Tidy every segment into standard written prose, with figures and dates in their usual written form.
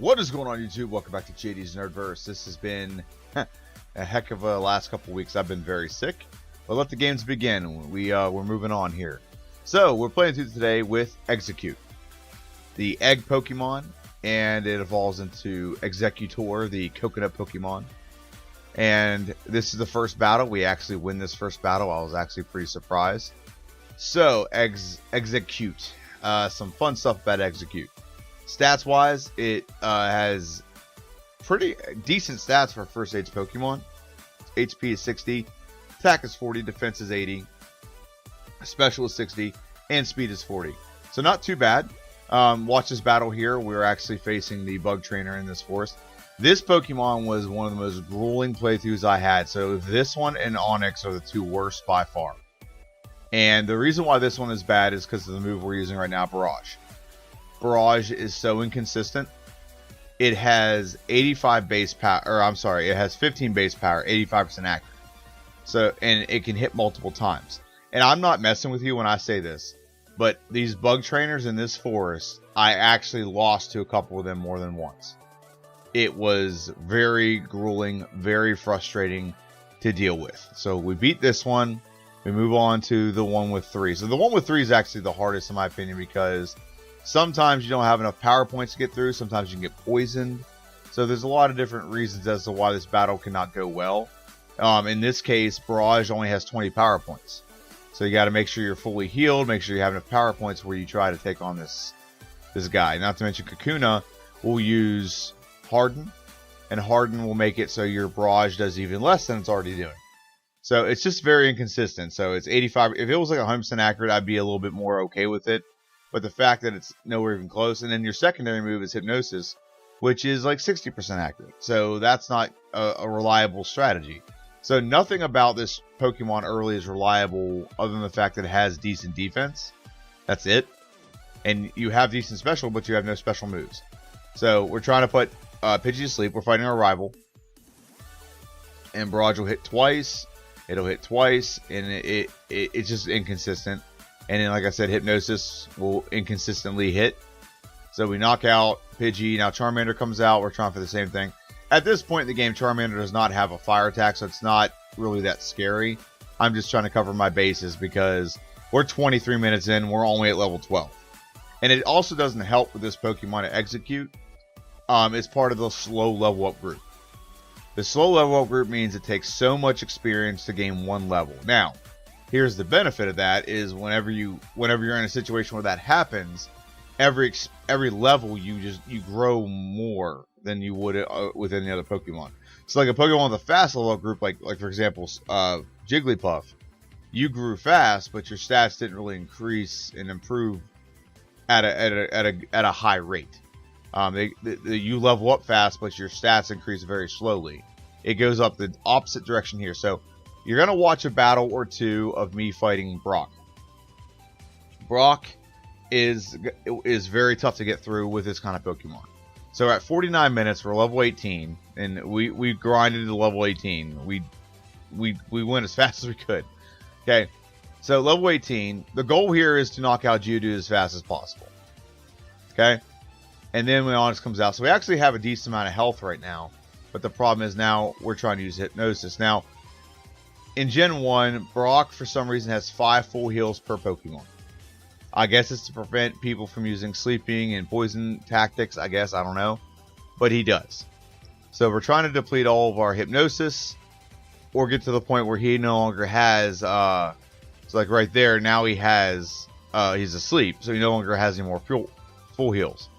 What is going on, YouTube? Welcome back to JD's Nerdverse. This has been a heck of a last couple weeks. I've been very sick, but let the games begin. We're moving on here. So we're playing through today with Exeggcute, the egg Pokemon, and it evolves into Exeggutor, the coconut Pokemon. And this is the first battle. We actually win this first battle. I was actually pretty surprised. So Exeggcute, some fun stuff about Exeggcute. Stats wise, it has pretty decent stats for a first age Pokemon. HP is 60, attack is 40, defense is 80, special is 60, and speed is 40. So not too bad. Watch this battle here. We're actually facing the bug trainer in this forest. This Pokemon was one of the most grueling playthroughs I had. So this one and Onyx are the two worst by far. And the reason why this one is bad is because of the move we're using right now, Barrage. Barrage is so inconsistent. It has 85 base power, or I'm sorry, it has 15 base power, 85% accurate. So, and it can hit multiple times. And I'm not messing with you when I say this, but these bug trainers in this forest, I actually lost to a couple of them more than once. It was very grueling, very frustrating to deal with. So we beat this one. We move on to the one with 3. So the one with 3 is actually the hardest in my opinion because sometimes you don't have enough power points to get through. Sometimes you can get poisoned. So there's a lot of different reasons as to why this battle cannot go well. In this case, Barrage only has 20 power points. So you got to make sure you're fully healed. Make sure you have enough power points where you try to take on this guy. Not to mention Kakuna will use Harden. And Harden will make it so your Barrage does even less than it's already doing. So it's just very inconsistent. So it's 85. If it was like 100% accurate, I'd be a little bit more okay with it. But the fact that it's nowhere even close, and then your secondary move is Hypnosis, which is like 60% accurate. So that's not a reliable strategy. So nothing about this Pokemon early is reliable other than the fact that it has decent defense. That's it. And you have decent special, but you have no special moves. So we're trying to put Pidgey to sleep. We're fighting our rival. And Barrage will hit twice. It'll hit twice, and it's just inconsistent. And then, like I said, Hypnosis will inconsistently hit. So we knock out Pidgey. Now Charmander comes out. We're trying for the same thing. At this point in the game, Charmander does not have a fire attack, so it's not really that scary. I'm just trying to cover my bases because we're 23 minutes in. We're only at level 12. And it also doesn't help with this Pokemon to Exeggcute. It's part of the slow level up group. The slow level up group means it takes so much experience to gain one level. Now, here's the benefit of that is whenever you're in a situation where that happens, every level you grow more than you would with any other Pokemon. So like a Pokemon with a fast level up group, like for example, Jigglypuff, you grew fast, but your stats didn't really increase and improve at a high rate. You level up fast, but your stats increase very slowly. It goes up the opposite direction here. So you're going to watch a battle or two of me fighting Brock. Brock is very tough to get through with this kind of Pokemon. So at 49 minutes, we're level 18, and we grinded to level 18. We went as fast as we could. Okay, so level 18. The goal here is to knock out Geodude as fast as possible. Okay, and then when Onyx comes out, so we actually have a decent amount of health right now. But the problem is now we're trying to use Hypnosis. Now, in Gen 1, Brock, for some reason, has 5 full heals per Pokemon. I guess it's to prevent people from using sleeping and poison tactics, I guess. I don't know. But he does. So we're trying to deplete all of our Hypnosis or get to the point where he no longer has... so like right there, now he has... he's asleep, so he no longer has any more full heals.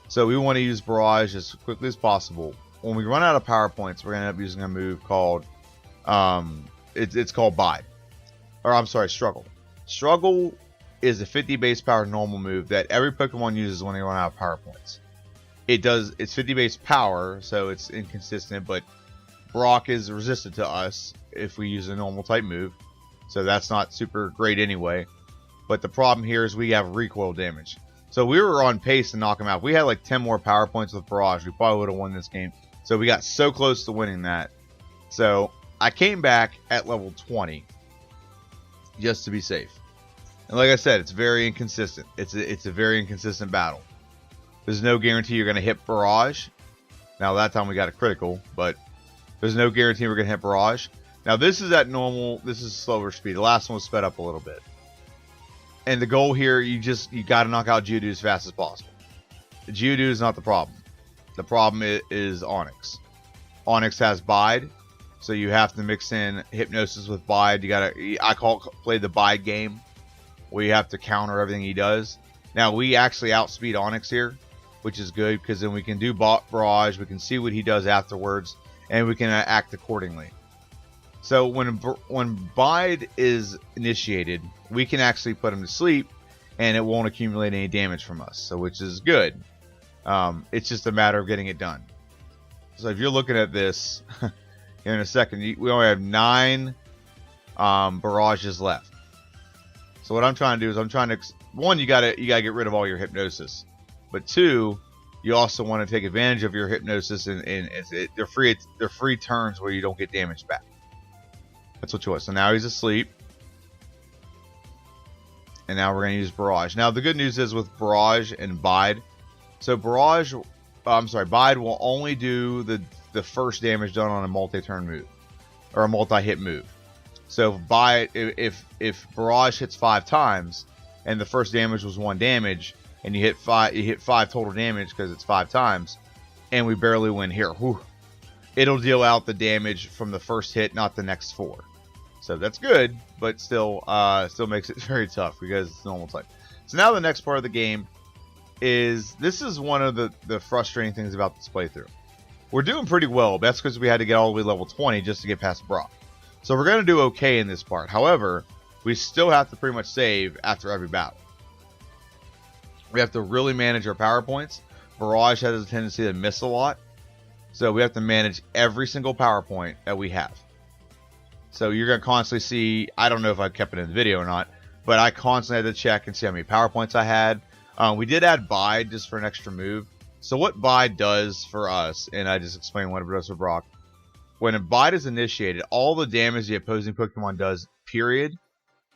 So we want to use Barrage as quickly as possible. When we run out of power points, we're going to end up using a move called... It's called Bide. Or I'm sorry, Struggle. Struggle is a 50 base power normal move that every Pokemon uses when they run out of power points. It's 50 base power, so it's inconsistent, but Brock is resistant to us if we use a normal type move. So that's not super great anyway. But the problem here is we have recoil damage. So we were on pace to knock him out. If we had like 10 more power points with Barrage, we probably would have won this game. So we got so close to winning that. So I came back at level 20 just to be safe. And like I said, it's very inconsistent. It's a very inconsistent battle. There's no guarantee you're going to hit Barrage. Now, that time we got a critical, but there's no guarantee we're going to hit Barrage. Now, this is at normal. This is slower speed. The last one was sped up a little bit. And the goal here, you got to knock out Geodude as fast as possible. Geodude is not the problem. The problem is Onyx. Onyx has Bide, so you have to mix in Hypnosis with Bide. I play the Bide game, where you have to counter everything he does. Now, we actually outspeed Onyx here, which is good, because then we can do Barrage, we can see what he does afterwards, and we can act accordingly. So when Bide is initiated, we can actually put him to sleep, and it won't accumulate any damage from us, so which is good. It's just a matter of getting it done. So if you're looking at this here in a second, we only have 9 barrages left. So what I'm trying to do is one, you gotta get rid of all your hypnosis, but 2, you also want to take advantage of your hypnosis, and they're free turns where you don't get damage back. That's what you want. So now he's asleep, and now we're going to use Barrage. Now the good news is with Barrage and Bide, so Bide will only do the first damage done on a multi-turn move or a multi-hit move. So if Barrage hits 5 times and the first damage was 1 damage, and you hit 5 total damage because it's 5 times, and we barely win here, it'll deal out the damage from the first hit, not the next 4. So that's good, but still makes it very tough because it's normal type. So now the next part of the game is, this is one of the frustrating things about this playthrough. We're doing pretty well. That's because we had to get all the way to level 20 just to get past Brock. So we're going to do okay in this part. However, we still have to pretty much save after every battle. We have to really manage our power points. Barrage has a tendency to miss a lot, so we have to manage every single power point that we have. So you're going to constantly see, I don't know if I kept it in the video or not, but I constantly had to check and see how many power points I had. We did add Bide just for an extra move. So what Bide does for us, and I just explained what it does for Brock. When a Bide is initiated, all the damage the opposing Pokemon does, period,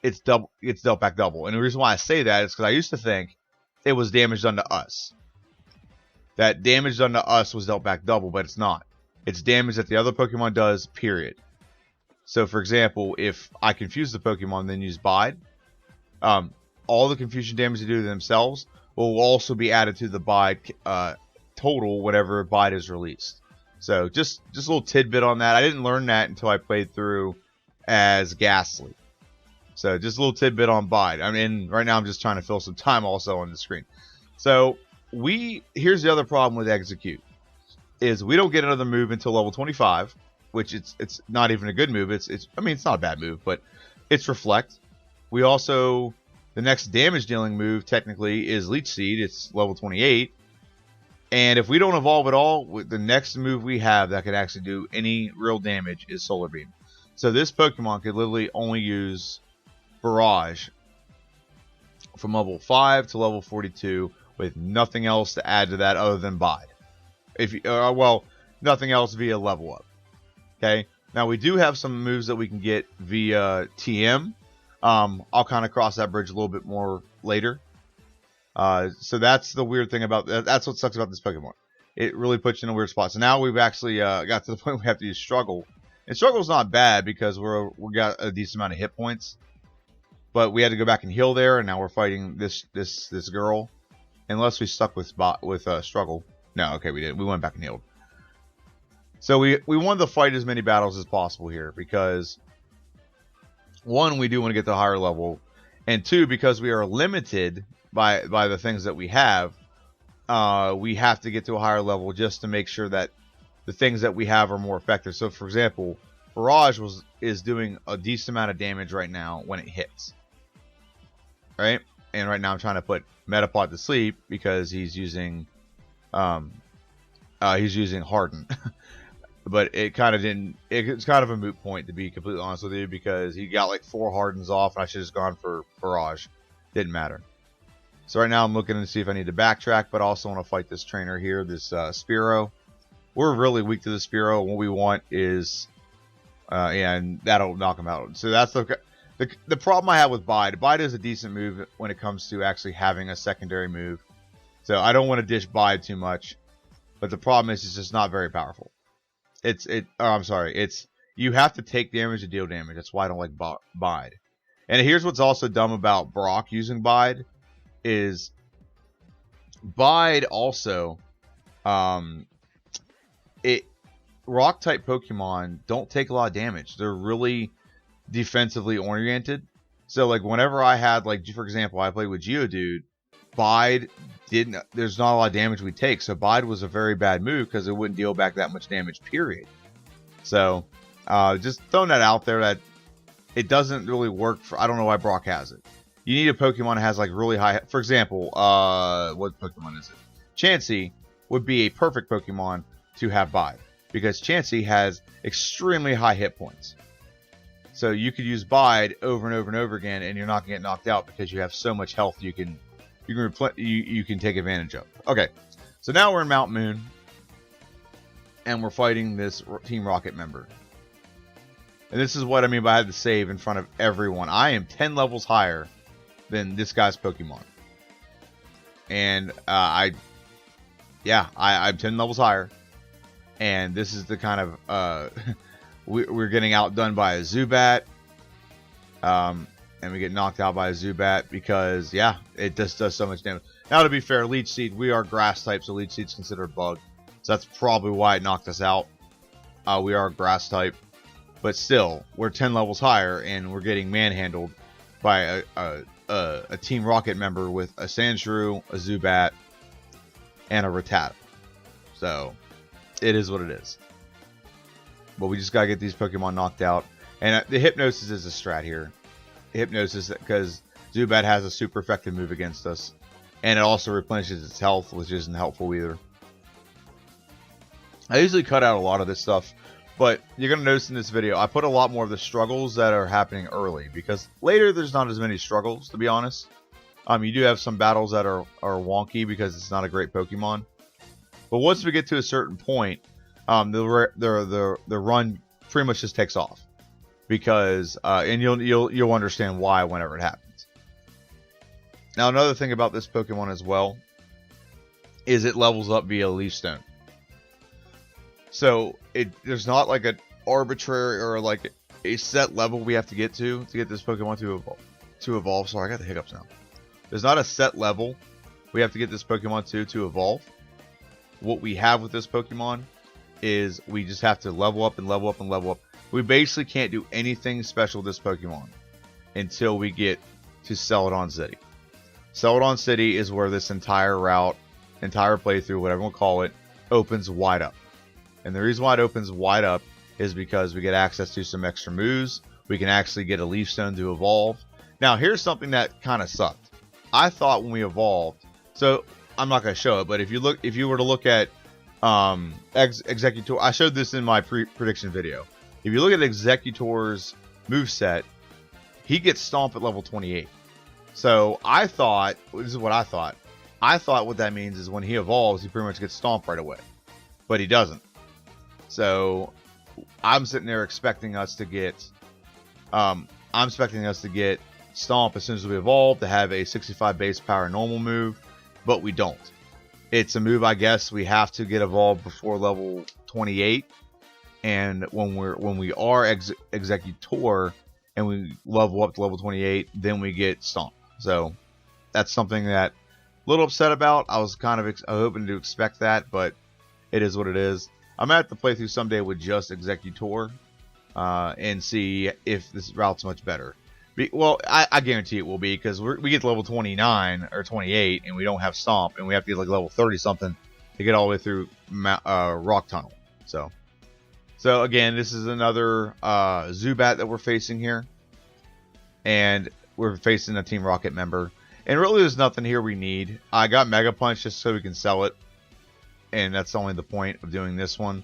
it's dealt back double. And the reason why I say that is because I used to think it was damage done to us. That damage done to us was dealt back double, but it's not. It's damage that the other Pokemon does, period. So, for example, if I confuse the Pokemon, then use Bide, all the confusion damage they do to themselves will also be added to the Bide total whenever Bide is released. So, just a little tidbit on that. I didn't learn that until I played through as Ghastly. So, just a little tidbit on Bide. I mean, right now I'm just trying to fill some time also on the screen. So, here's the other problem with Exeggcute, is we don't get another move until level 25. Which it's not even a good move. I mean, it's not a bad move, but it's Reflect. We also, the next damage dealing move technically is Leech Seed. It's level 28. And if we don't evolve at all, the next move we have that can actually do any real damage is Solar Beam. So this Pokemon could literally only use Barrage from level 5 to level 42 with nothing else to add to that other than Bide. Well, nothing else via level up. Okay, now we do have some moves that we can get via TM. I'll kind of cross that bridge a little bit more later. So that's the weird thing about that. That's what sucks about this Pokemon. It really puts you in a weird spot. So now we've actually got to the point we have to use Struggle. And Struggle's not bad because we got a decent amount of hit points. But we had to go back and heal there, and now we're fighting this girl. Unless we stuck with Struggle. No, okay, we didn't. We went back and healed. So we wanted to fight as many battles as possible here because, 1, we do want to get to a higher level, and 2, because we are limited by the things that we have to get to a higher level just to make sure that the things that we have are more effective. So, for example, Barrage is doing a decent amount of damage right now when it hits. Right? And right now I'm trying to put Metapod to sleep because he's using Harden. But it kind of didn't. It's kind of a moot point, to be completely honest with you, because he got like 4 Hardens off, and I should have just gone for Barrage. Didn't matter. So right now I'm looking to see if I need to backtrack, but I also want to fight this trainer here, this Spearow. We're really weak to the Spearow. What we want is, and that'll knock him out. So that's the problem I have with Bide. Bide is a decent move when it comes to actually having a secondary move. So I don't want to dish Bide too much, but the problem is it's just not very powerful. It's you have to take damage to deal damage. That's why I don't like Bide. And here's what's also dumb about Brock using Bide is Bide also rock type Pokemon don't take a lot of damage. They're really defensively oriented. So like whenever I had, like, for example, I played with Geodude, Bide there's not a lot of damage we take. So Bide was a very bad move because it wouldn't deal back that much damage, period. So just throwing that out there that it doesn't really work for, I don't know why Brock has it. You need a Pokemon that has like really high, for example, what Pokemon is it? Chansey would be a perfect Pokemon to have Bide because Chansey has extremely high hit points. So you could use Bide over and over and over again, and you're not gonna get knocked out because you have so much health you can take advantage of. Okay, so now we're in Mount Moon, and we're fighting this Team Rocket member. And this is what I mean by I had to save in front of everyone. I am 10 levels higher than this guy's Pokemon, and I'm 10 levels higher, and this is the kind of we're getting outdone by a Zubat, and we get knocked out by a Zubat because, yeah, it just does so much damage. Now, to be fair, Leech Seed, we are grass type, so Leech Seed's considered bug. So that's probably why it knocked us out. We are grass type. But still, we're 10 levels higher, and we're getting manhandled by a Team Rocket member with a Sandshrew, a Zubat, and a Rattata. So, it is what it is. But we just gotta get these Pokemon knocked out. And the Hypnosis is a strat here. Hypnosis, because Zubat has a super effective move against us. And it also replenishes its health, which isn't helpful either. I usually cut out a lot of this stuff, but you're going to notice in this video, I put a lot more of the struggles that are happening early, because later there's not as many struggles, to be honest. You do have some battles that are wonky because it's not a great Pokemon. But once we get to a certain point, the run pretty much just takes off, because and you'll understand why whenever it happens. Now, another thing about this Pokemon as well is it levels up via Leaf Stone. So there's not like an arbitrary or like a set level we have to get get this Pokemon to evolve. Sorry, I got the hiccups now. There's not a set level we have to get this Pokemon to evolve. What we have with this Pokemon is we just have to level up and level up and level up. We basically can't do anything special with this Pokemon until we get to Celadon City. Celadon City is where this entire playthrough, whatever we'll call it, opens wide up. And the reason why it opens wide up is because we get access to some extra moves. We can actually get a Leaf Stone to evolve. Now, here's something that kind of sucked. I thought when we evolved, so I'm not going to show it, but if you were to look at Exeggcute, I showed this in my prediction video. If you look at Exegcutor's moveset, he gets Stomp at level 28. So I thought, this is what I thought. I thought what that means is when he evolves, he pretty much gets Stomp right away. But he doesn't. So I'm sitting there expecting us to get Stomp as soon as we evolve, to have a 65 base power normal move, but we don't. It's a move, I guess, we have to get evolved before level 28. And when we are Exegcutor and we level up to level 28, then we get Stomp. So that's something that a little upset about. I was kind of hoping to expect that, but it is what it is. I'm going to have to play through someday with just Exegcutor and see if this route's much better. Well, I guarantee it will be, because we get to level 29 or 28 and we don't have Stomp, and we have to get like level 30 something to get all the way through Rock Tunnel. So again, this is another Zubat that we're facing here, and we're facing a Team Rocket member. And really, there's nothing here we need. I got Mega Punch just so we can sell it, and that's only the point of doing this one.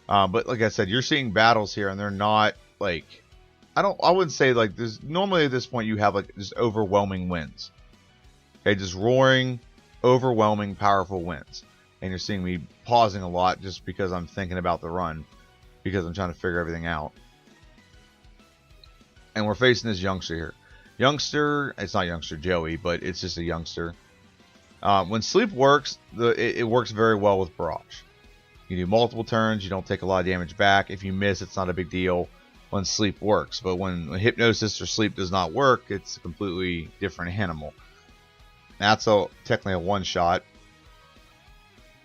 But like I said, you're seeing battles here, and they're not like, I wouldn't say like this. Normally at this point you have like just overwhelming wins. Okay, just roaring, overwhelming, powerful wins. And you're seeing me pausing a lot just because I'm thinking about the run, because I'm trying to figure everything out. And we're facing this youngster here. Youngster, it's not youngster Joey, but it's just a youngster. When sleep works, it works very well with barrage. You do multiple turns, you don't take a lot of damage back. If you miss, it's not a big deal when sleep works. But when hypnosis or sleep does not work, it's a completely different animal. That's technically a one-shot.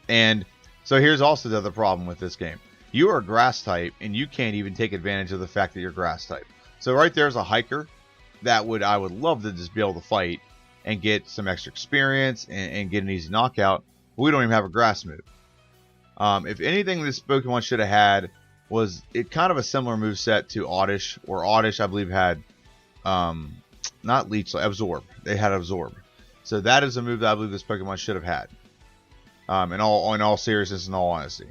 And so here's also the other problem with this game. You are grass type, and you can't even take advantage of the fact that you're grass type. So right there's a hiker that I would love to just be able to fight and get some extra experience and get an easy knockout. But we don't even have a grass move. If anything this Pokemon should have had was it kind of a similar move set to Oddish, or Oddish I believe had not Leech, Absorb. They had Absorb. So that is a move that I believe this Pokemon should have had. In all seriousness and all honesty.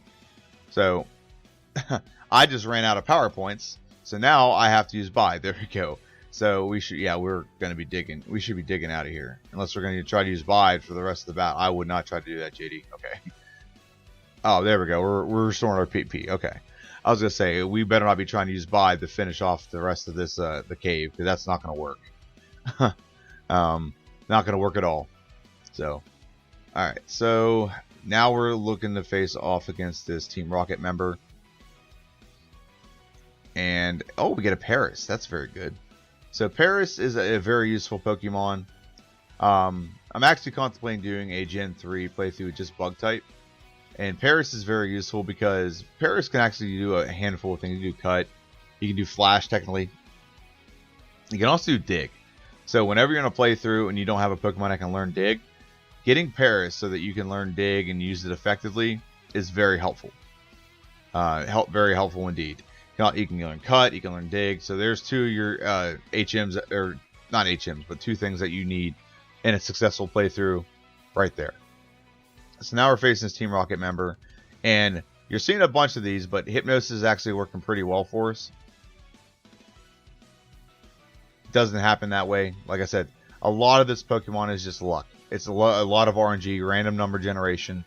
So I just ran out of power points. So now I have to use Bide. There we go. So we're going to be digging. We should be digging out of here. Unless we're going to try to use Bide for the rest of the battle. I would not try to do that, JD. Okay. Oh, there we go. We're restoring our PP. Okay. I was going to say, we better not be trying to use Bide to finish off the rest of this, the cave. Because that's not going to work. Not going to work at all. So, alright. So, now we're looking to face off against this Team Rocket member. And, oh, we get a Paris. That's very good. So, Paris is a very useful Pokemon. I'm actually contemplating doing a Gen 3 playthrough with just Bug type. And Paris is very useful because Paris can actually do a handful of things. You can do Cut. You can do Flash, technically. You can also do Dig. So, whenever you're in a playthrough and you don't have a Pokemon that can learn Dig, getting Paris so that you can learn Dig and use it effectively is very helpful. Very helpful indeed. You can learn Cut, you can learn Dig. So there's two of your HMs, or not HMs, but two things that you need in a successful playthrough right there. So now we're facing this Team Rocket member. And you're seeing a bunch of these, but Hypnosis is actually working pretty well for us. It doesn't happen that way. Like I said, a lot of this Pokemon is just luck. It's a lot of RNG, random number generation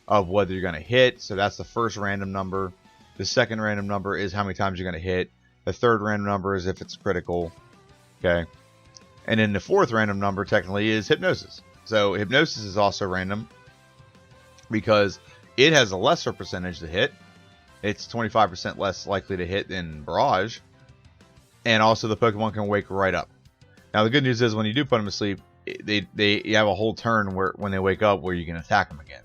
of whether you're going to hit. So that's the first random number. The second random number is how many times you're going to hit. The third random number is if it's critical. Okay. And then the fourth random number technically is Hypnosis. So Hypnosis is also random because it has a lesser percentage to hit. It's 25% less likely to hit than Barrage. And also the Pokemon can wake right up. Now the good news is when you do put them to sleep, you have a whole turn where when they wake up where you can attack them again.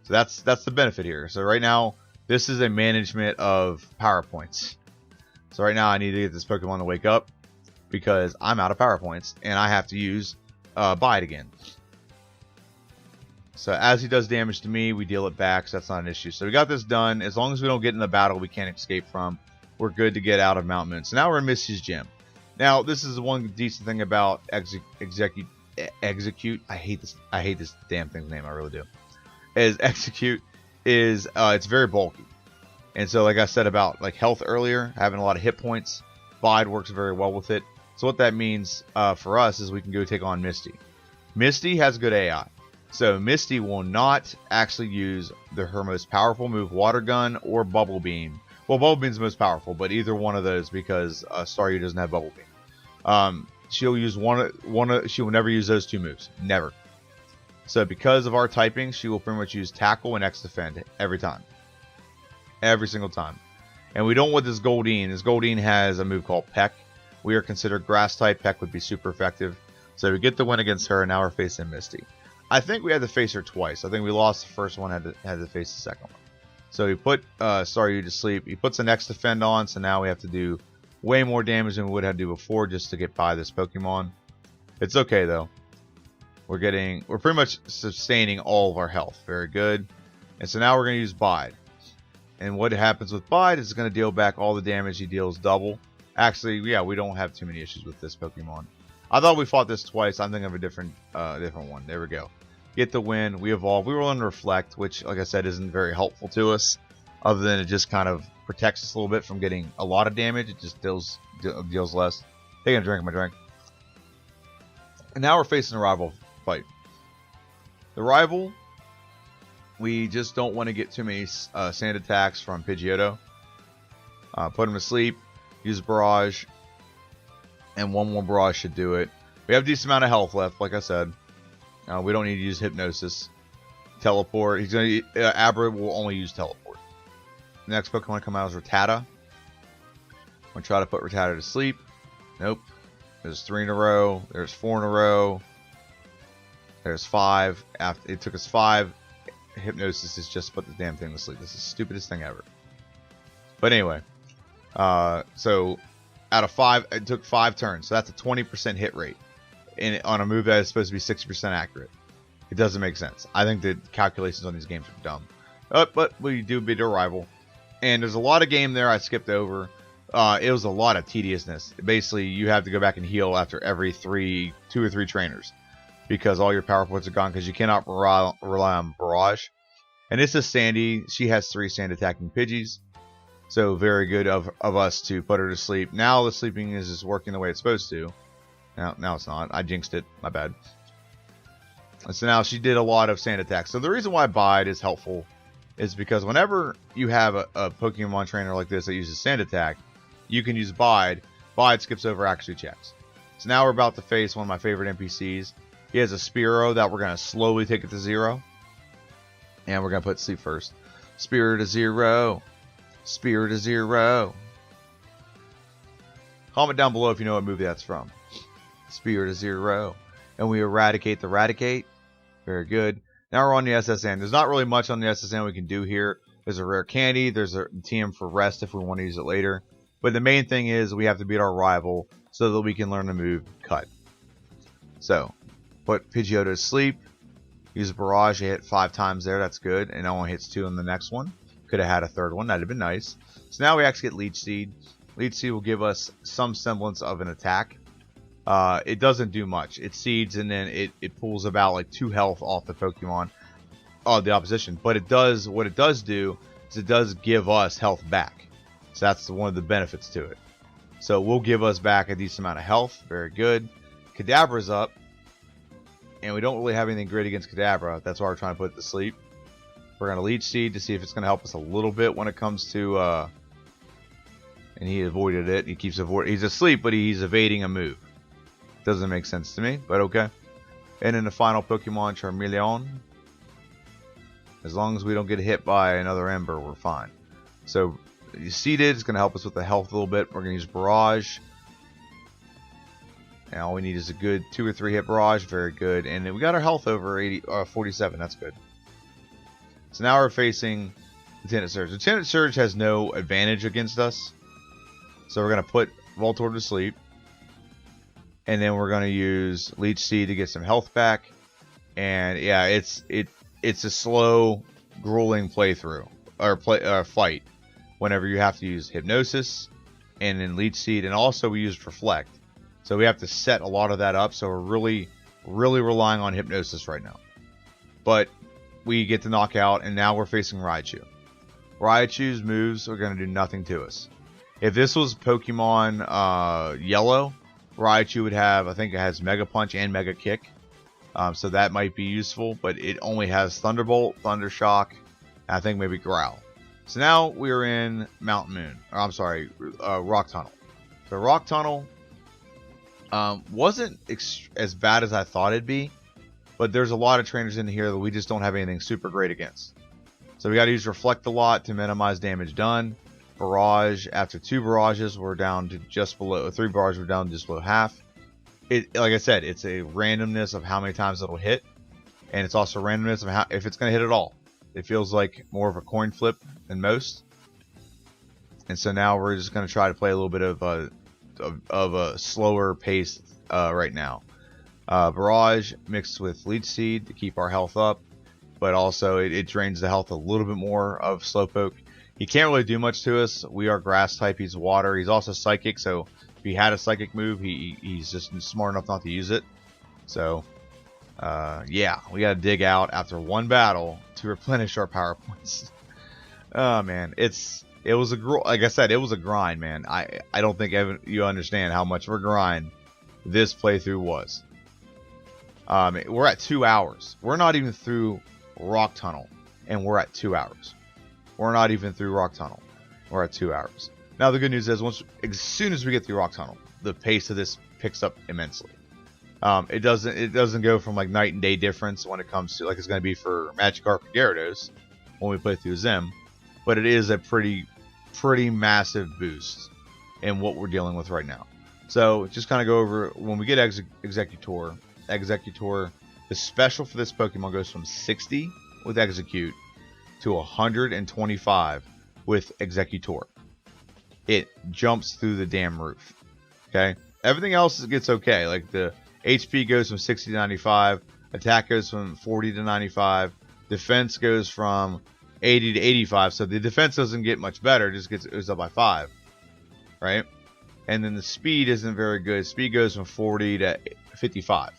So that's the benefit here. So right now, this is a management of power points. So right now I need to get this Pokemon to wake up because I'm out of power points and I have to use Bide again. So as he does damage to me, we deal it back, so that's not an issue. So we got this done. As long as we don't get in the battle we can't escape from, we're good to get out of Mount Moon. So now we're in Misty's Gym. Now this is the one decent thing about Exeggcute. I hate this damn thing's name. I really do. Is Exeggcute is it's very bulky, and so like I said about like health earlier, having a lot of hit points, Bide works very well with it. So what that means for us is we can go take on Misty. Misty has good AI, so Misty will not actually use her most powerful move, Water Gun or Bubble Beam. Well, Bubble Beam's the most powerful, but either one of those because Staryu doesn't have Bubble Beam. She'll use she will never use those two moves. Never. So because of our typing, she will pretty much use Tackle and X Defend every time. Every single time. And we don't want this Goldeen. This Goldeen has a move called Peck. We are considered grass type. Peck would be super effective. So we get the win against her, and now we're facing Misty. I think we had to face her twice. I think we lost the first one, had to face the second one. So we put Staryu to sleep. He puts an X Defend on, so now we have to do way more damage than we would have to do before just to get by this Pokemon. It's okay though. We're pretty much sustaining all of our health. Very good. And so now we're going to use Bide. And what happens with Bide is it's going to deal back all the damage he deals double. Actually, yeah, we don't have too many issues with this Pokemon. I thought we fought this twice. I'm thinking of a different one. There we go. Get the win. We evolve. We were on Reflect, which, like I said, isn't very helpful to us. Other than it just kind of protects us a little bit from getting a lot of damage. It just deals less. Taking a drink of my drink. And now we're facing a rival fight. The rival, we just don't want to get too many sand attacks from Pidgeotto. Put him to sleep. Use Barrage. And one more Barrage should do it. We have a decent amount of health left, like I said. We don't need to use Hypnosis. Teleport. He's gonna. Abra will only use Teleport. The next Pokemon to come out is Rattata. I'm gonna try to put Rattata to sleep. Nope. There's 3 in a row. There's 4 in a row. There's 5. After it took us 5. Hypnosis is just put the damn thing to sleep. This is the stupidest thing ever. But anyway, so out of 5, it took 5 turns. So that's a 20% hit rate, and on a move that is supposed to be 60% accurate. It doesn't make sense. I think the calculations on these games are dumb. But we do beat our rival, and there's a lot of game there I skipped over. It was a lot of tediousness. Basically, you have to go back and heal after every 2 or 3 trainers, because all your power points are gone, because you cannot rely on Barrage. And this is Sandy. She has 3 sand attacking Pidgeys. So very good of us to put her to sleep. Now the sleeping is working the way it's supposed to. Now it's not. I jinxed it. My bad. And so now she did a lot of sand attacks. So the reason why Bide is helpful is because whenever you have a Pokemon trainer like this that uses sand attack, you can use Bide. Bide skips over accuracy checks. So now we're about to face one of my favorite NPCs. He has a Spearow that we're going to slowly take it to 0. And we're going to put sleep first. Spear to 0. Spear to 0. Comment down below if you know what movie that's from. Spear to 0. And we eradicate the Raticate. Very good. Now we're on the SSN. There's not really much on the SSN we can do here. There's a rare candy. There's a TM for rest if we want to use it later. But the main thing is we have to beat our rival so that we can learn the move Cut. So, put Pidgeotto to sleep. Use Barrage. You hit 5 times there. That's good. And only hits 2 on the next one. Could have had a 3rd one. That'd have been nice. So now we actually get Leech Seed. Leech Seed will give us some semblance of an attack. It doesn't do much. It seeds and then it pulls about like 2 health off the Pokemon, the opposition. But it does, what it does do is it does give us health back. So that's one of the benefits to it. So it will give us back a decent amount of health. Very good. Kadabra's up. And we don't really have anything great against Kadabra. That's why we're trying to put it to sleep. We're going to Leech Seed to see if it's going to help us a little bit when it comes to... and he avoided it. He keeps avoiding. He's asleep, but he's evading a move. Doesn't make sense to me, but okay. And then the final Pokemon, Charmeleon. As long as we don't get hit by another Ember, we're fine. So, Seeded is going to help us with the health a little bit. We're going to use Barrage. And all we need is a good 2 or 3 hit Barrage. Very good. And then we got our health over 47. That's good. So now we're facing Lieutenant Surge. Lieutenant Surge has no advantage against us. So we're going to put Voltorb to sleep. And then we're going to use Leech Seed to get some health back. And yeah, it's a slow, grueling playthrough. Or fight. Whenever you have to use Hypnosis. And then Leech Seed. And also we use Reflect. So we have to set a lot of that up. So we're really, really relying on Hypnosis right now. But we get the knockout. And now we're facing Raichu. Raichu's moves are going to do nothing to us. If this was Pokemon Yellow, Raichu would have, I think it has Mega Punch and Mega Kick. So that might be useful, but it only has Thunderbolt, Thunder Shock, and I think maybe Growl. So now we're in Mountain Moon. Or I'm sorry, Rock Tunnel. So Rock Tunnel wasn't as bad as I thought it'd be, but there's a lot of trainers in here that we just don't have anything super great against. So we got to use Reflect a lot to minimize damage done. Barrage, after 2 barrages, we're down to just below 3 barrages, we're down to just below half. Like I said, it's a randomness of how many times it'll hit, and it's also randomness of how if it's going to hit at all. It feels like more of a coin flip than most. And so now we're just going to try to play a little bit of a slower pace right now. Barrage mixed with Leech Seed to keep our health up, but also it drains the health a little bit more of Slowpoke. He can't really do much to us. We are grass type. He's water. He's also psychic. So if he had a psychic move, he's just smart enough not to use it. So, yeah, we got to dig out after 1 battle to replenish our power points. Oh, man. It was like I said, it was a grind, man. I don't think you understand how much of a grind this playthrough was. We're at 2 hours. We're not even through Rock Tunnel, and we're at 2 hours. We're not even through Rock Tunnel. We're at 2 hours. Now the good news is, as soon as we get through Rock Tunnel, the pace of this picks up immensely. It doesn't go from like night and day difference when it comes to like it's going to be for Magikarp and Gyarados when we play through Zim, but it is a pretty massive boost in what we're dealing with right now. So just kind of go over when we get Exeggutor. The special for this Pokemon goes from 60 with Exeggcute to 125 with Exeggutor. It jumps through the damn roof. Okay, everything else gets okay. Like the HP goes from 60 to 95, attack goes from 40 to 95, defense goes from 80 to 85. So the defense doesn't get much better; it just goes up by 5, right? And then the speed isn't very good. Speed goes from 40 to 55.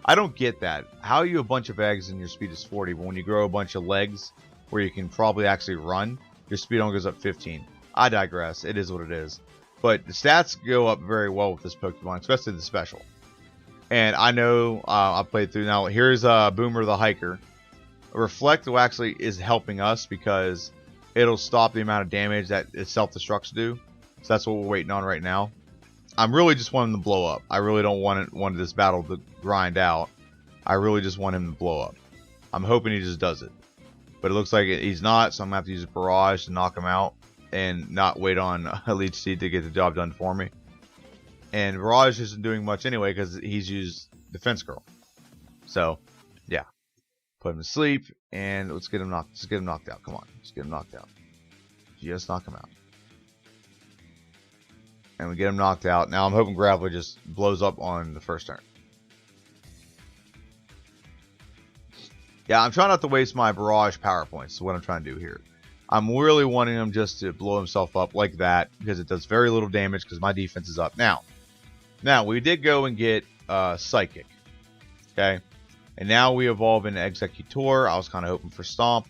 I don't get that. How you a bunch of eggs and your speed is 40, but when you grow a bunch of legs where you can probably actually run, your speed only goes up 15. I digress. It is what it is. But the stats go up very well with this Pokemon, especially the special. And I know I played through. Now, here's Boomer the Hiker. Reflect actually is helping us because it'll stop the amount of damage that its self-destructs do. So that's what we're waiting on right now. I'm really just wanting him to blow up. I really don't want this battle to grind out. I really just want him to blow up. I'm hoping he just does it. But it looks like he's not, so I'm going to have to use a Barrage to knock him out and not wait on a Leech Seed to get the job done for me. And Barrage isn't doing much anyway because he's used Defense Curl. So, yeah. Put him to sleep, and let's get him knocked out. Come on. Let's get him knocked out. Just knock him out. And we get him knocked out. Now I'm hoping Graveler just blows up on the first turn. Yeah, I'm trying not to waste my Barrage power points. Is what I'm trying to do here. I'm really wanting him just to blow himself up like that because it does very little damage because my defense is up. Now we did go and get Psychic. Okay. And now we evolve into Exeggutor. I was kind of hoping for Stomp.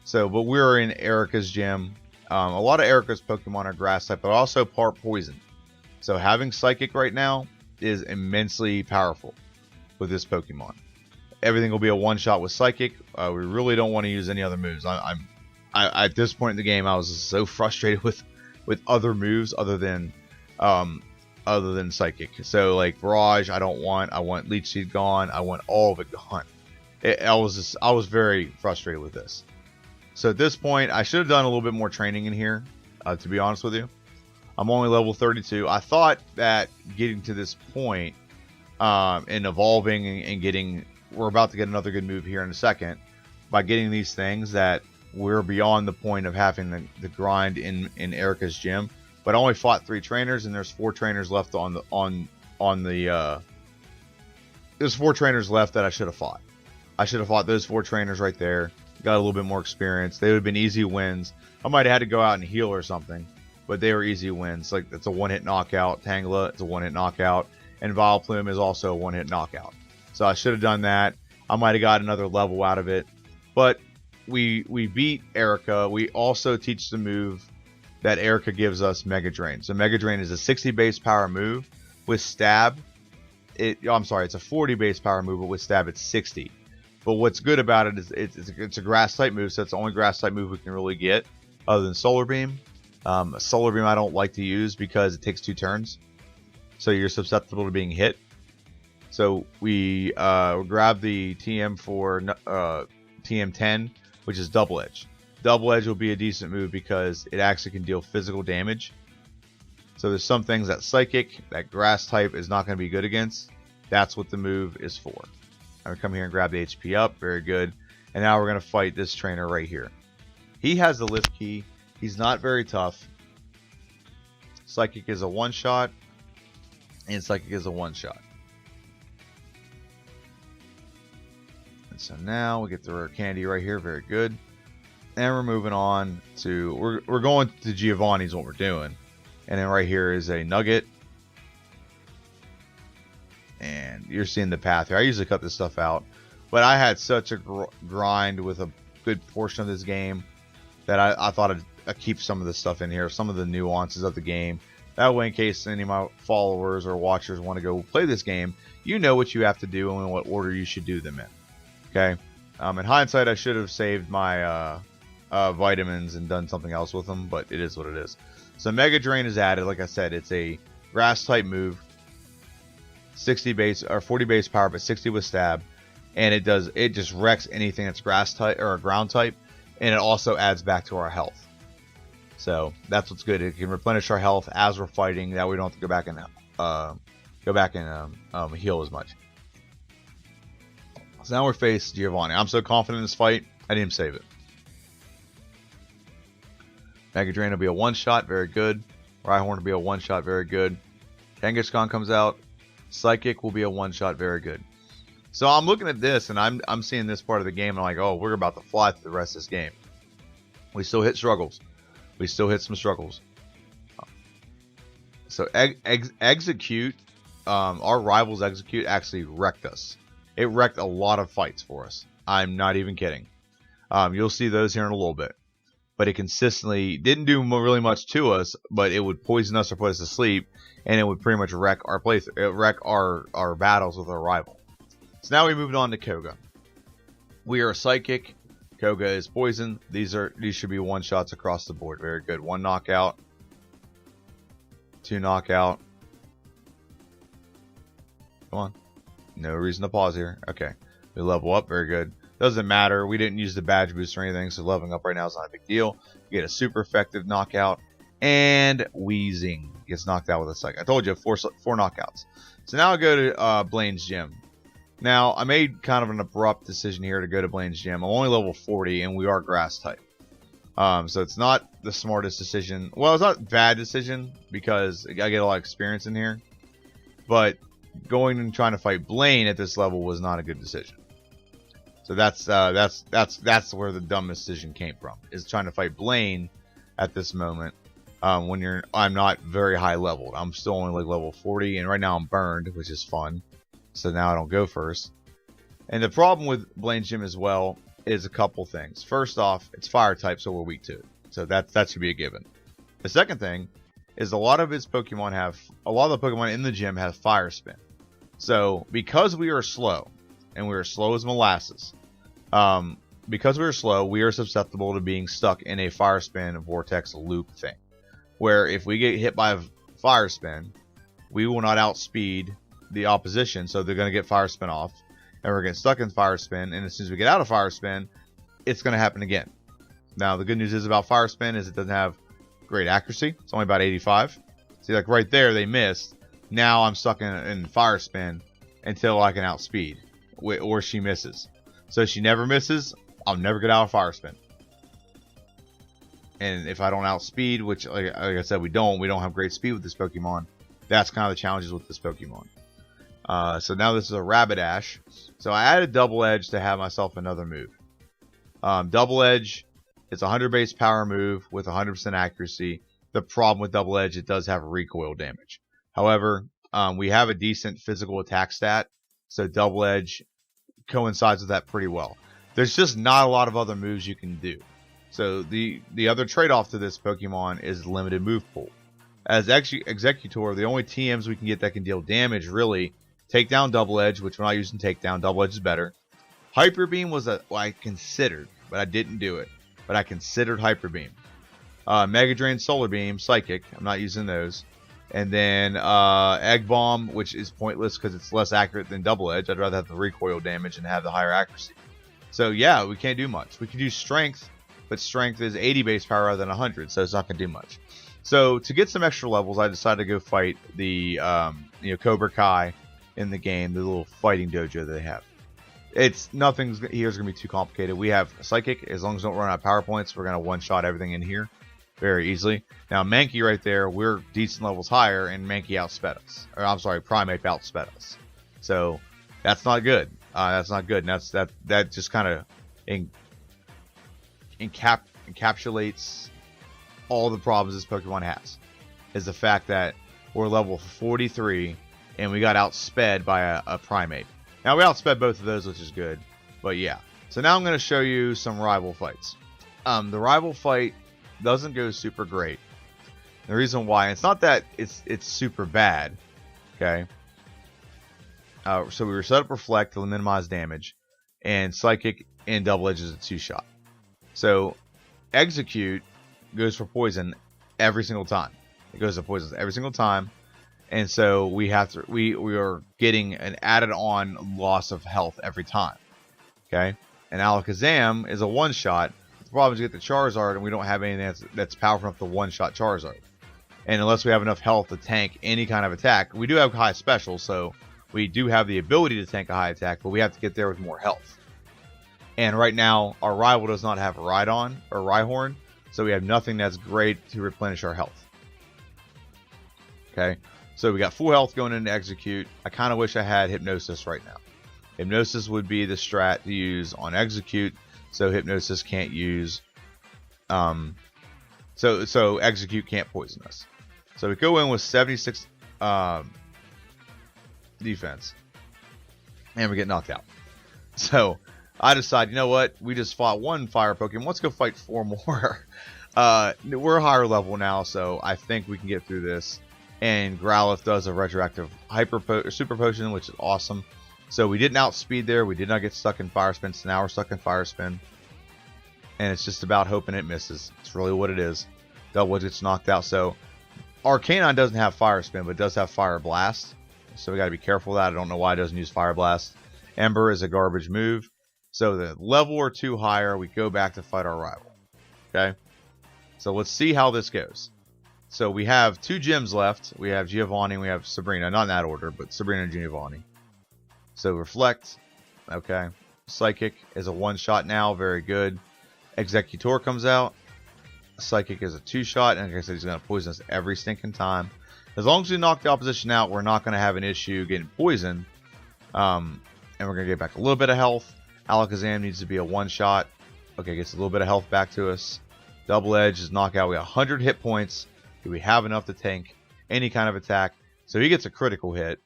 So, but we're in Erica's gym. A lot of Erica's Pokemon are Grass type, but also part Poison. So having Psychic right now is immensely powerful with this Pokemon. Everything will be a one-shot with Psychic. We really don't want to use any other moves. I at this point in the game, I was so frustrated with other moves other than Psychic. So like Barrage, I want Leech Seed gone. I want all of it gone. I was very frustrated with this. So at this point, I should have done a little bit more training in here. To be honest with you. I'm only level 32. I thought that getting to this point and evolving and getting... We're about to get another good move here in a second. By getting these things that we're beyond the point of having the grind in Erica's gym. But I only fought 3 trainers, and there's 4 trainers left there's 4 trainers left that I should have fought. I should have fought those 4 trainers right there. Got a little bit more experience. They would have been easy wins. I might have had to go out and heal or something. But they were easy wins. Like, it's a one-hit knockout. Tangela, it's a one-hit knockout. And Vileplume is also a one-hit knockout. So I should have done that. I might have got another level out of it. But we beat Erica. We also teach the move that Erica gives us, Mega Drain. So Mega Drain is a 60 base power move. With Stab, it's a 40 base power move, but with Stab it's 60. But what's good about it is it's a grass type move, so it's the only grass type move we can really get other than Solar Beam. Solar Beam I don't like to use because it takes 2 turns. So you're susceptible to being hit. So we grab the TM for TM10, which is Double Edge. Double Edge will be a decent move because it actually can deal physical damage. So there's some things that Psychic, that Grass type is not going to be good against. That's what the move is for. I'm going to come here and grab the HP up. Very good. And now we're going to fight this trainer right here. He has the lift key. He's not very tough. Psychic is a one-shot. And Psychic is a one-shot. And so now we get the rare candy right here. Very good. And we're moving on to... We're going to Giovanni's what we're doing. And then right here is a Nugget. And you're seeing the path here. I usually cut this stuff out. But I had such a grind with a good portion of this game that I thought I'd keep some of this stuff in here. Some of the nuances of the game. That way, in case any of my followers or watchers want to go play this game, you know what you have to do and in what order you should do them in. Okay? In hindsight, I should have saved my vitamins and done something else with them, but it is what it is. So Mega Drain is added. Like I said, it's a grass type move. 60 base or 40 base power, but 60 with stab, and it just wrecks anything that's grass type or a ground type, and it also adds back to our health. So that's what's good. It can replenish our health as we're fighting. That we don't have to go back and heal as much. So now we're faced Giovanni. I'm so confident in this fight, I didn't even save it. Mega Drain will be a one-shot, very good. Rhyhorn will be a one-shot, very good. Kangaskhan comes out. Psychic will be a one-shot, very good. So I'm looking at this, and I'm seeing this part of the game, and I'm like, oh, we're about to fly through the rest of this game. We still hit struggles. We still hit some struggles. So Exeggcute, our rivals Exeggcute actually wrecked us. It wrecked a lot of fights for us. I'm not even kidding. You'll see those here in a little bit. But it consistently didn't do really much to us, but it would poison us or put us to sleep, and it would pretty much wreck our our battles with our rival. So now we moved on to Koga. We are a psychic. Koga is poison. These should be one shots across the board. Very good. One knockout. Two knockout. Come on. No reason to pause here. Okay. We level up. Very good. Doesn't matter. We didn't use the badge boost or anything, so leveling up right now is not a big deal. You get a super effective knockout. And Wheezing gets knocked out with a psych. I told you, four knockouts. So now I go to Blaine's Gym. Now, I made kind of an abrupt decision here to go to Blaine's Gym. I'm only level 40, and we are grass type. So it's not the smartest decision. Well, it's not a bad decision, because I get a lot of experience in here. But going and trying to fight Blaine at this level was not a good decision. So that's where the dumb decision came from, is trying to fight Blaine at this moment. When I'm not very high leveled. I'm still only like level 40, and right now I'm burned, which is fun. So now I don't go first. And the problem with Blaine's Gym as well is a couple things. First off, it's fire type, so we're weak to it. So that should be a given. The second thing is a lot of the Pokemon in the gym have fire spin. So because we are slow, and we are slow as molasses, because we are slow, we are susceptible to being stuck in a fire spin vortex loop thing. Where if we get hit by a fire spin, we will not outspeed the opposition, so they're going to get fire spin off, and we're getting stuck in fire spin, and as soon as we get out of fire spin, it's going to happen again. Now, the good news is about fire spin is it doesn't have great accuracy. It's only about 85. See, like right there, they missed. Now I'm stuck in fire spin until I can outspeed, or she misses. So if she never misses, I'll never get out of fire spin. And if I don't outspeed, which like I said, we don't have great speed with this Pokemon. That's kind of the challenges with this Pokemon. So now this is a Rapidash. So I added Double Edge to have myself another move. Double Edge is a 100 base power move with 100% accuracy. The problem with Double Edge, it does have recoil damage. However, we have a decent physical attack stat, so Double Edge coincides with that pretty well. There's just not a lot of other moves you can do. So the other trade-off to this Pokemon is limited move pool. As Exeggutor, the only TMs we can get that can deal damage, really, Takedown, Double Edge, which we're not using Takedown. Double Edge is better. Hyper Beam was I considered, but I didn't do it. But I considered Hyper Beam. Mega Drain, Solar Beam, Psychic. I'm not using those. And then Egg Bomb, which is pointless because it's less accurate than Double Edge. I'd rather have the recoil damage and have the higher accuracy. So yeah, we can't do much. We can do Strength, but Strength is 80 base power rather than 100, so it's not going to do much. So to get some extra levels, I decided to go fight the Cobra Kai in the game, the little fighting dojo that they have. Nothing here's going to be too complicated. We have Psychic. As long as we don't run out of power points, we're going to one-shot everything in here very easily. Now, Mankey right there, we're decent levels higher, and Mankey outsped us. Or, I'm sorry, Primeape outsped us. So that's not good. That's not good. And that just kind of encapsulates all the problems this Pokemon has. Is the fact that we're level 43, and we got outsped by a Primeape. Now, we outsped both of those, which is good. But yeah. So now I'm going to show you some rival fights. The rival fight doesn't go super great. The reason why, it's not that it's super bad. Okay. So we were set up Reflect to minimize damage. And Psychic and Double Edge is a 2-shot. So Exeggcute goes for poison every single time. It goes to poison every single time. and so we are getting an added on loss of health every time. Okay, and Alakazam is a one shot. The problem is you get the Charizard, and we don't have anything that's powerful enough to one shot Charizard. And unless we have enough health to tank any kind of attack, we do have high special, so we do have the ability to tank a high attack, but we have to get there with more health. And right now, our rival does not have Rhydon or Rhyhorn, so we have nothing that's great to replenish our health. Okay, so we got full health going into Exeggcute. I kind of wish I had Hypnosis right now. Hypnosis would be the strat to use on Exeggcute, so Hypnosis can't use, so Exeggcute can't poison us. So we go in with 76 defense, and we get knocked out. So I decide, you know what? We just fought one fire Pokemon. Let's go fight 4 more. We're higher level now, so I think we can get through this. And Growlithe does a retroactive Super Potion, which is awesome. So we didn't outspeed there. We did not get stuck in Fire Spin, so now we're stuck in Fire Spin. And it's just about hoping it misses. It's really what it is. Double Edge gets knocked out. So Arcanine doesn't have Fire Spin, but it does have Fire Blast. So we got to be careful of that. I don't know why it doesn't use Fire Blast. Ember is a garbage move. So the level or 2 higher, we go back to fight our rival. Okay? So let's see how this goes. So we have 2 gyms left. We have Giovanni and we have Sabrina. Not in that order, but Sabrina and Giovanni. So Reflect. Okay. Psychic is a one-shot now. Very good. Exeggutor comes out. Psychic is a 2-shot. And like I said, he's going to poison us every stinking time. As long as we knock the opposition out, we're not going to have an issue getting poisoned. And we're going to get back a little bit of health. Alakazam needs to be a one-shot. Okay, gets a little bit of health back to us. Double Edge is knockout. We got 100 hit points. Do we have enough to tank any kind of attack? So he gets a critical hit.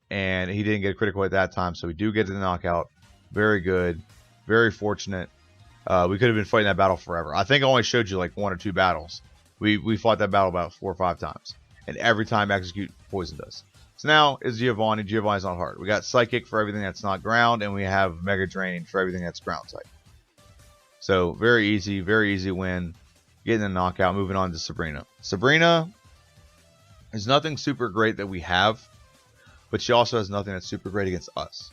And he didn't get a critical hit that time, so we do get the knockout. Very good. Very fortunate. We could have been fighting that battle forever. I think I only showed you like 1 or 2 battles. We fought that battle about 4 or 5 times. And every time Exeggcute poisoned us. So now is Giovanni. Giovanni's not hard. We got Psychic for everything that's not ground, and we have Mega Drain for everything that's ground type. So very easy win. Getting the knockout. Moving on to Sabrina. Sabrina is nothing super great that we have, but she also has nothing that's super great against us.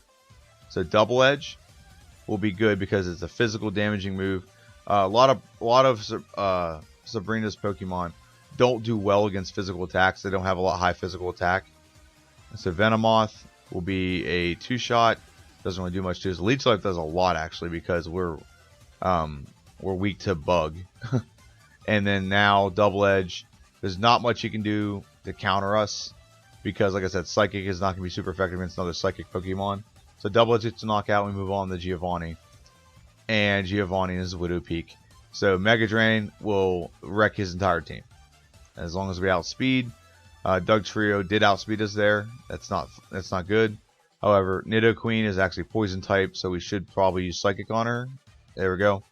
So Double Edge will be good because it's a physical damaging move. A lot of Sabrina's Pokemon don't do well against physical attacks. They don't have a lot high physical attack. So Venomoth will be a 2-shot. Doesn't really do much to us. Leech Life does a lot actually because we're weak to Bug. And then now Double Edge, there's not much you can do to counter us because, like I said, Psychic is not going to be super effective against another Psychic Pokemon. So Double Edge gets to knock out. We move on to Giovanni, and Giovanni is Widow Peak. So Mega Drain will wreck his entire team as long as we outspeed. Doug Trio did outspeed us there. That's not good. However, Nidoqueen is actually poison type, so we should probably use Psychic on her. There we go.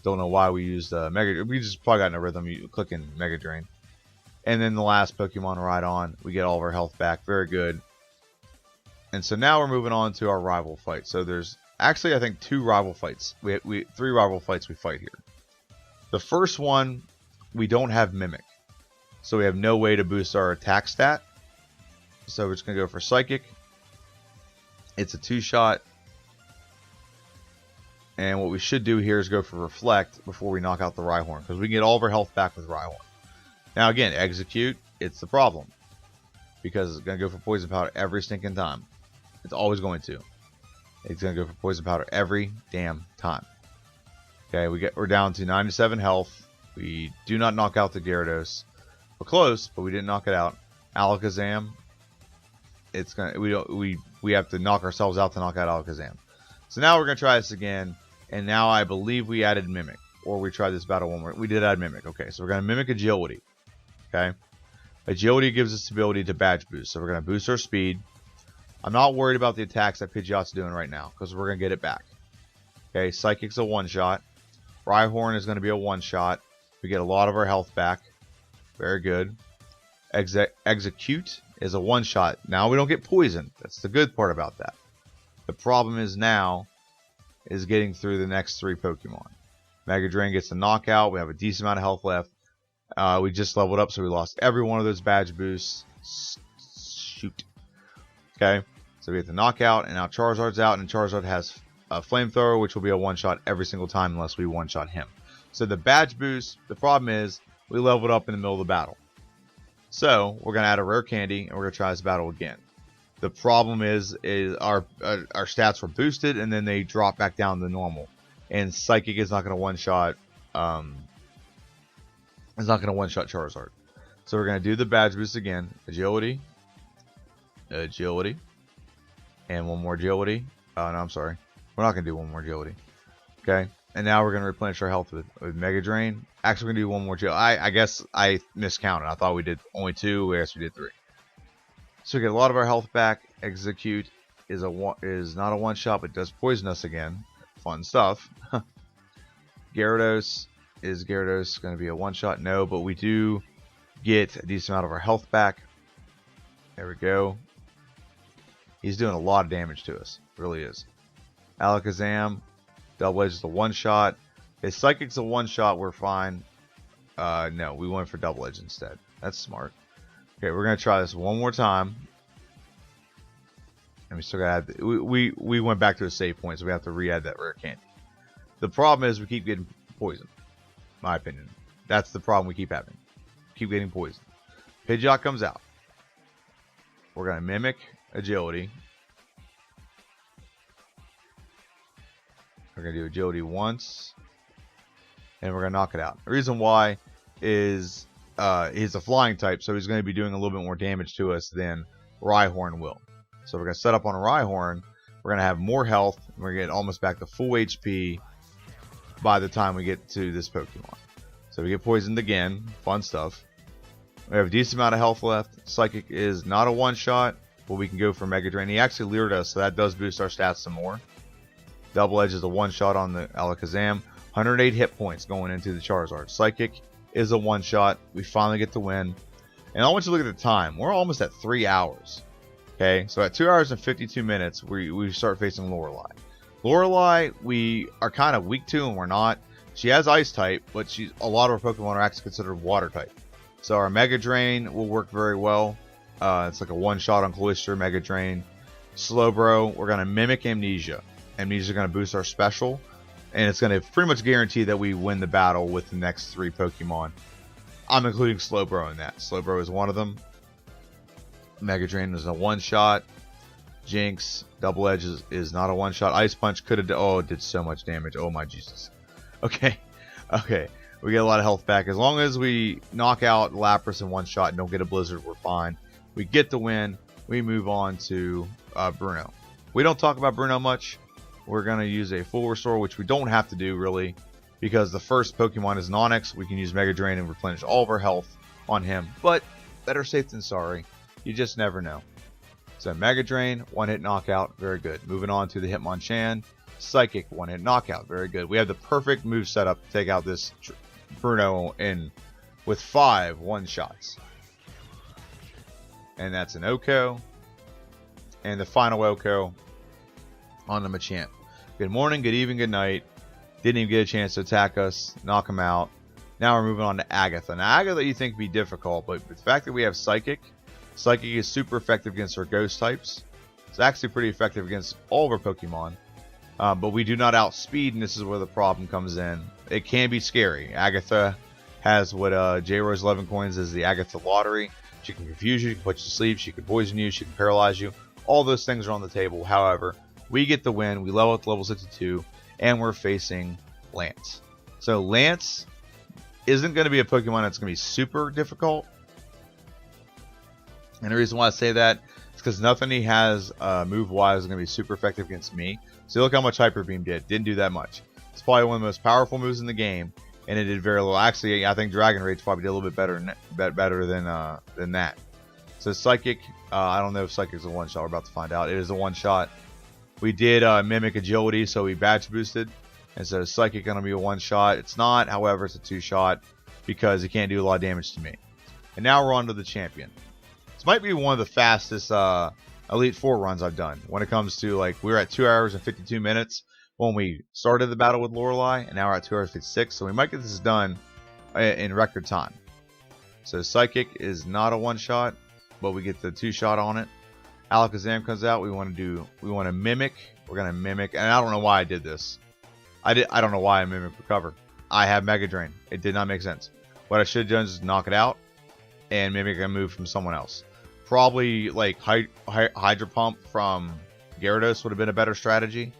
Don't know why we used Mega. We just probably got in a rhythm clicking Mega Drain. And then the last Pokemon Rhydon, we get all of our health back. Very good. And so now we're moving on to our rival fight. So there's actually, I think, 2 rival fights. 3 rival fights we fight here. The first one, we don't have Mimic. So we have no way to boost our attack stat. So we're just going to go for Psychic. It's a 2-shot. And what we should do here is go for Reflect before we knock out the Rhyhorn, because we can get all of our health back with Rhyhorn. Now again, Exeggcute, it's the problem. Because it's going to go for Poison Powder every stinking time. It's always going to. It's going to go for Poison Powder every damn time. Okay, we're down to 97 health. We do not knock out the Gyarados. We're close, but we didn't knock it out. Alakazam, it's gonna we have to knock ourselves out to knock out Alakazam. So now we're gonna try this again, and now I believe we added Mimic, or we tried this battle one more. We did add Mimic. Okay, so we're gonna Mimic Agility. Okay, Agility gives us the ability to badge boost, so we're gonna boost our speed. I'm not worried about the attacks that Pidgeot's doing right now because we're gonna get it back. Okay, Psychic's a 1-shot. Rhyhorn is gonna be a 1-shot. We get a lot of our health back. Very good. Exeggcute is a 1-shot. Now we don't get poisoned. That's the good part about that. The problem is now is getting through the next 3 Pokemon. Mega Drain gets a knockout. We have a decent amount of health left. We just leveled up, so we lost every one of those badge boosts. Okay, so we get the knockout, and now Charizard's out, and Charizard has a flamethrower, which will be a one-shot every single time unless we one-shot him. So the badge boost, the problem is we leveled up in the middle of the battle. So we're going to add a rare candy, and we're going to try this battle again. The problem is our stats were boosted, and then they drop back down to normal. And Psychic is not going to one-shot. It's not going to one-shot Charizard. So we're going to do the badge boost again. Agility. Agility. And one more agility. Oh, no, I'm sorry. We're not going to do one more agility. Okay. And now we're going to replenish our health with Mega Drain. Actually, we're going to do one more agility. I guess I miscounted. I thought we did only 2. I guess we did 3. So we get a lot of our health back. Exeggcute is not a one-shot, but does poison us again. Fun stuff. Gyarados. Is Gyarados going to be a one-shot? No, but we do get a decent amount of our health back. There we go. He's doing a lot of damage to us. Really is. Alakazam. Double Edge is a one-shot. If Psychic's a one-shot, we're fine. No, we went for Double Edge instead. That's smart. Okay, we're going to try this one more time. And we still got to add... We went back to a save point, so we have to re-add that rare candy. The problem is we keep getting poisoned. My opinion. That's the problem we keep having. Keep getting poisoned. Pidgeot comes out. We're going to mimic agility. We're going to do agility once. And we're going to knock it out. The reason why is he's a flying type, so he's going to be doing a little bit more damage to us than Rhyhorn will. So we're going to set up on a Rhyhorn. We're going to have more health. And we're going to get almost back to full HP by the time we get to this Pokemon. So we get poisoned again. Fun stuff. We have a decent amount of health left. Psychic is not a one-shot, but we can go for Mega Drain. He actually lured us, so that does boost our stats some more. Double Edge is a one-shot on the Alakazam. 108 hit points going into the Charizard. Psychic is a one-shot. We finally get the win. And I want you to look at the time. We're almost at 3 hours. Okay, so at 2 hours and 52 minutes, we start facing Lorelei. Lorelei, we are kind of weak to, and we're not. She has Ice type, but a lot of her Pokemon are actually considered Water type. So our Mega Drain will work very well. It's like a one-shot on Cloyster, Mega Drain. Slowbro, we're going to mimic Amnesia. Amnesia is going to boost our special, and it's going to pretty much guarantee that we win the battle with the next 3 Pokemon. I'm including Slowbro in that. Slowbro is one of them. Mega Drain is a one-shot. Jinx, Double Edge is not a one-shot. Ice Punch could have... Oh, it did so much damage. Oh, my Jesus. Okay. Okay. We get a lot of health back. As long as we knock out Lapras in one shot and don't get a Blizzard, we're fine. We get the win. We move on to Bruno. We don't talk about Bruno much. We're going to use a full restore, which we don't have to do, really, because the first Pokemon is an Onix. We can use Mega Drain and replenish all of our health on him. But better safe than sorry. You just never know. So Mega Drain, one-hit knockout. Very good. Moving on to the Hitmonchan. Psychic, one-hit knockout. Very good. We have the perfect move setup to take out this Bruno with 5 one-shots. And that's an Oko. And the final Oko on the Machamp. Good morning, good evening, good night. Didn't even get a chance to attack us, knock him out. Now we're moving on to Agatha. Now Agatha you think would be difficult, but the fact that we have Psychic is super effective against our ghost types. It's actually pretty effective against all of our Pokemon. But we do not outspeed, and this is where the problem comes in. It can be scary. Agatha has what J-Rose 11 coins is the Agatha Lottery. She can confuse you, she can put you to sleep, she can poison you, she can paralyze you. All those things are on the table. However, we get the win. We level up to level 62, and we're facing Lance. So Lance isn't going to be a Pokemon that's going to be super difficult. And the reason why I say that is because nothing he has move-wise is going to be super effective against me. So look how much Hyper Beam did. Didn't do that much. It's probably one of the most powerful moves in the game, and it did very little. Actually, I think Dragon Rage probably did a little bit better than that. So Psychic, I don't know if Psychic's a one-shot. We're about to find out. It is a one-shot. We did mimic Agility, so we badge boosted. And so Psychic going to be a one-shot. It's not, however, it's a two-shot because it can't do a lot of damage to me. And now we're on to the champion. This might be one of the fastest Elite Four runs I've done. When it comes to, like, we were at 2 hours and 52 minutes when we started the battle with Lorelei, and now we're at 2 hours 56. So we might get this done in record time. So Psychic is not a one-shot, but we get the two-shot on it. Alakazam comes out. We want to mimic. We're gonna mimic, and I don't know why I did this. I don't know why I mimic recover. I have Mega Drain. It did not make sense. What I should have done is knock it out and mimic a move from someone else. Probably like Hydro Pump from Gyarados would have been a better strategy.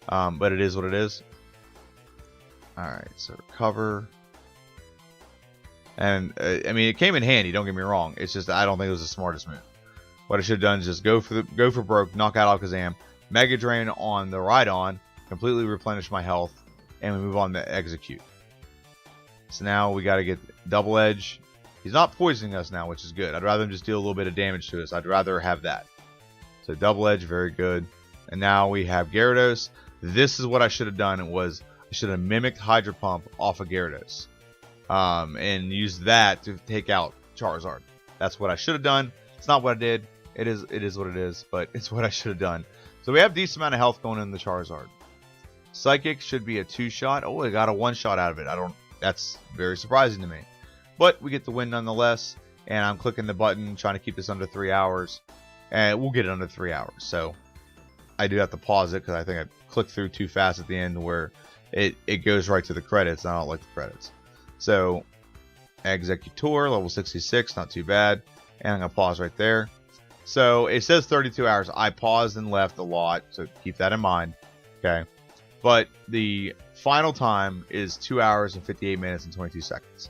But it is what it is. Alright, so recover. And, I mean, it came in handy, don't get me wrong. It's just, I don't think it was the smartest move. What I should have done is just go for broke, knock out Alakazam, Mega Drain on the Rhydon, completely replenish my health, and we move on to Exeggcute. So now we got to get Double Edge. He's not poisoning us now, which is good. I'd rather him just deal a little bit of damage to us. I'd rather have that. So Double Edge, very good. And now we have Gyarados. This is what I should have done. I should have mimicked Hydro Pump off of Gyarados. And used that to take out Charizard. That's what I should have done. It's not what I did. It is what it is, but it's what I should have done. So we have a decent amount of health going in the Charizard. Psychic should be a 2-shot. Oh, I got a 1-shot out of it. That's very surprising to me. But we get the win nonetheless. And I'm clicking the button, trying to keep this under 3 hours. And we'll get it under 3 hours. So I do have to pause it because I think I clicked through too fast at the end where it goes right to the credits. I don't like the credits. So Exeggutor, level 66, not too bad. And I'm going to pause right there. So it says 32 hours. I paused and left a lot, so keep that in mind. Okay. But the final time is 2 hours and 58 minutes and 22 seconds.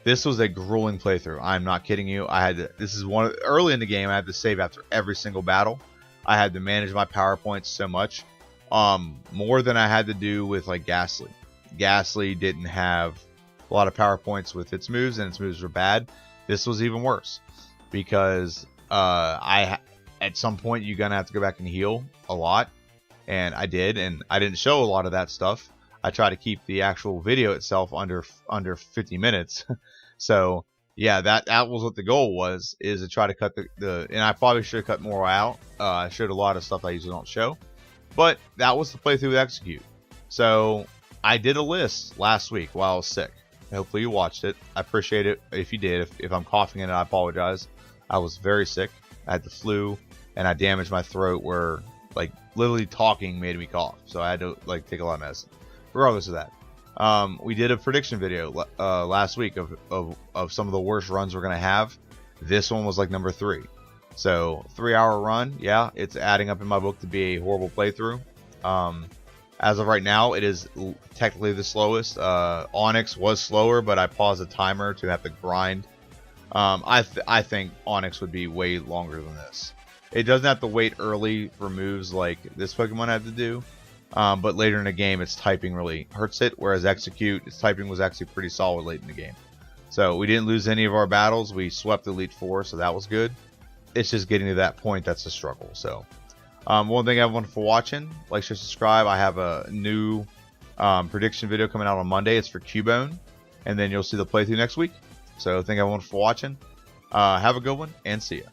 This was a grueling playthrough. I'm not kidding you. Early in the game, I had to save after every single battle. I had to manage my power points so much. More than I had to do with like Ghastly. Ghastly didn't have a lot of power points with its moves, and its moves were bad. This was even worse because at some point you're gonna have to go back and heal a lot, and I did, and I didn't show a lot of that stuff. I try to keep the actual video itself under 50 minutes. So yeah, that was what the goal was, is to try to cut and I probably should have cut more out. I showed a lot of stuff I usually don't show, but that was the playthrough with Exeggcute. So I did a list last week while I was sick. Hopefully you watched it. I appreciate it if you did. If I'm coughing in it, I apologize. I was very sick. I had the flu, and I damaged my throat where, like, literally talking made me cough. So I had to, like, take a lot of medicine. Regardless of that, we did a prediction video last week of some of the worst runs we're gonna have. This one was like number 3. So 3-hour run, yeah, it's adding up in my book to be a horrible playthrough. As of right now, it is technically the slowest. Onyx was slower, but I paused the timer to have to grind. I think Onyx would be way longer than this. It doesn't have to wait early for moves like this Pokemon had to do. But later in the game, its typing really hurts it, whereas Exeggcute, its typing was actually pretty solid late in the game. So we didn't lose any of our battles. We swept Elite Four, so that was good. It's just getting to that point that's a struggle. So one thing, everyone, for watching. Like, share, subscribe. I have a new prediction video coming out on Monday. It's for Cubone, and then you'll see the playthrough next week. So thank everyone for watching. Have a good one, and see ya.